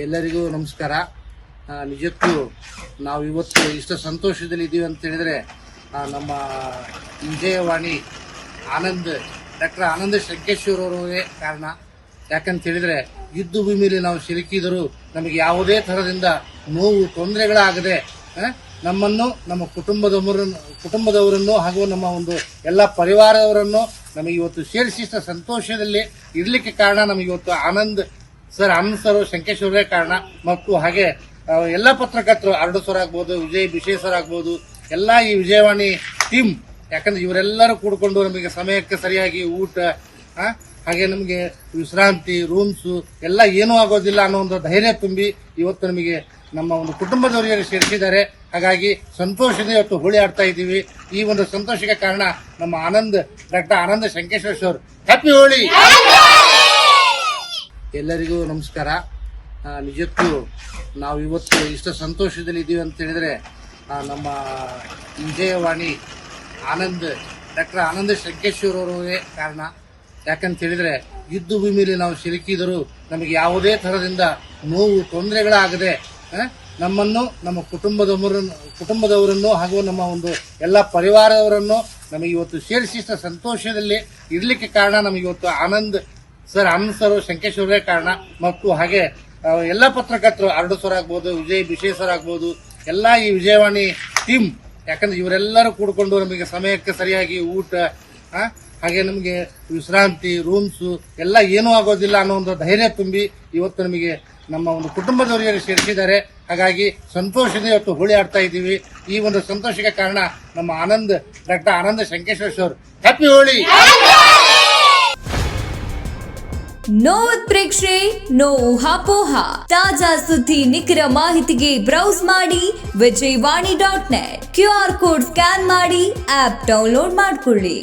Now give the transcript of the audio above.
ಎಲ್ಲರಿಗೂ ನಮಸ್ಕಾರ. ನಿಜಕ್ಕೂ ನಾವು ಇವತ್ತು ಇಷ್ಟು ಸಂತೋಷದಲ್ಲಿ ಇದ್ದೀವಿ ಅಂತ ಹೇಳಿದ್ರೆ ನಮ್ಮ ವಿಜಯವಾಣಿ ಡಾಕ್ಟರ್ ಆನಂದ್ ಶಂಕೇಶ್ವರ್ ಅವರೇ ಕಾರಣ. ಯಾಕಂತ ಹೇಳಿದ್ರೆ ಯುದ್ಧ ಭೂಮಿಯಲ್ಲಿ ನಾವು ಸಿಲುಕಿದರೂ ನಮಗೆ ಯಾವುದೇ ತರದಿಂದ ನೋವು ತೊಂದರೆಗಳಾಗದೆ ನಮ್ಮನ್ನು, ನಮ್ಮ ಕುಟುಂಬದವರನ್ನು ಹಾಗೂ ನಮ್ಮ ಒಂದು ಎಲ್ಲ ಪರಿವಾರದವರನ್ನು ನಮಗೆ ಇವತ್ತು ಸೇರಿಸಿ ಸಂತೋಷದಲ್ಲಿ ಇರಲಿಕ್ಕೆ ಕಾರಣ ನಮಗೆ ಇವತ್ತು ಆನಂದ್ ಸರ್ ಶಂಕೇಶ್ವರೇ ಕಾರಣ. ಮತ್ತು ಹಾಗೆ ಎಲ್ಲ ಪತ್ರಕರ್ತರು ಅರಡು ಸರ್ ಆಗ್ಬೋದು, ವಿಜಯ್ ಸರ್ ಆಗ್ಬೋದು, ಎಲ್ಲ ಈ ವಿಜಯವಾಣಿ ಟೀಮ್. ಯಾಕಂದ್ರೆ ಇವರೆಲ್ಲರೂ ಕೂಡ್ಕೊಂಡು ನಮಗೆ ಸಮಯಕ್ಕೆ ಸರಿಯಾಗಿ ಊಟ, ಹಾಗೆ ನಮಗೆ ವಿಶ್ರಾಂತಿ, ರೂಮ್ಸು ಎಲ್ಲ ಏನೂ ಆಗೋದಿಲ್ಲ ಅನ್ನೋ ಒಂದು ಧೈರ್ಯ ತುಂಬಿ ಇವತ್ತು ನಮಗೆ ನಮ್ಮ ಒಂದು ಕುಟುಂಬದವರಿಗೆ ಸೇರಿಸಿದ್ದಾರೆ. ಹಾಗಾಗಿ ಸಂತೋಷದಿಂದ ಇವತ್ತು ಹೋಳಿ ಆಡ್ತಾ ಇದ್ದೀವಿ. ಈ ಒಂದು ಸಂತೋಷಕ್ಕೆ ಕಾರಣ ನಮ್ಮ doctor Anand Shankeshwar sir. Happy Holi. ಎಲ್ಲರಿಗೂ ನಮಸ್ಕಾರ. ನಿಜಕ್ಕೂ ನಾವು ಇವತ್ತು ಇಷ್ಟು ಸಂತೋಷದಲ್ಲಿ ಇದ್ದೀವಿ ಅಂತ ಹೇಳಿದ್ರೆ ನಮ್ಮ ವಿಜಯವಾಣಿ ಡಾಕ್ಟರ್ ಆನಂದ್ ಶಂಕೇಶ್ವರ್ ಅವರೇ ಕಾರಣ. ಯಾಕಂತ ಹೇಳಿದ್ರೆ ಯುದ್ಧ ಭೂಮಿಯಲ್ಲಿ ನಾವು ಸಿಲುಕಿದರೂ ನಮಗೆ ಯಾವುದೇ ತರದಿಂದ ನೋವು ತೊಂದರೆಗಳಾಗದೆ ನಮ್ಮನ್ನು, ನಮ್ಮ ಕುಟುಂಬದವರನ್ನು ಹಾಗೂ ನಮ್ಮ ಒಂದು ಎಲ್ಲ ಪರಿವಾರದವರನ್ನು ನಮಗೆ ಇವತ್ತು ಸೇರಿಸಿ ಸಂತೋಷದಲ್ಲಿ ಇರಲಿಕ್ಕೆ ಕಾರಣ ನಮಗೆ ಇವತ್ತು ಆನಂದ್ ಸರ್ ಶಂಕೇಶ್ವರೇ ಕಾರಣ. ಮತ್ತು ಹಾಗೆ ಎಲ್ಲ ಪತ್ರಕರ್ತರು ಅರಡು ಸರ್ ಆಗ್ಬೋದು, ವಿಜಯ್ ಸರ್ ಆಗ್ಬೋದು, ಎಲ್ಲ ಈ ವಿಜಯವಾಣಿ ಟೀಮ್. ಯಾಕಂದ್ರೆ ಇವರೆಲ್ಲರೂ ಕೂಡ್ಕೊಂಡು ನಮಗೆ ಸಮಯಕ್ಕೆ ಸರಿಯಾಗಿ ಊಟ, ಹಾಗೆ ನಮಗೆ ವಿಶ್ರಾಂತಿ, ರೂಮ್ಸು ಎಲ್ಲ ಏನೂ ಆಗೋದಿಲ್ಲ ಅನ್ನೋ ಒಂದು ಧೈರ್ಯ ತುಂಬಿ ಇವತ್ತು ನಮಗೆ ನಮ್ಮ ಒಂದು ಕುಟುಂಬದವರಿಗೆ ಸೇರಿಸಿದ್ದಾರೆ. ಹಾಗಾಗಿ ಸಂತೋಷದಿಂದ ಇವತ್ತು ಹೋಳಿ ಆಡ್ತಾ ಇದ್ದೀವಿ. ಈ ಒಂದು ಸಂತೋಷಕ್ಕೆ ಕಾರಣ ನಮ್ಮ doctor Anand Shankeshwar sir. Happy Holi. No ಉತ್ಪ್ರೇಕ್ಷೆ, ನೋ ಊಹಾಪೋಹ. ತಾಜಾ ಸುದ್ದಿ, ನಿಖರ ಮಾಹಿತಿಗೆ ಬ್ರೌಸ್ ಮಾಡಿ Vijayavani .net. QR code scan ಮಾಡಿ ಆಪ್ ಡೌನ್ಲೋಡ್ ಮಾಡಿಕೊಳ್ಳಿ.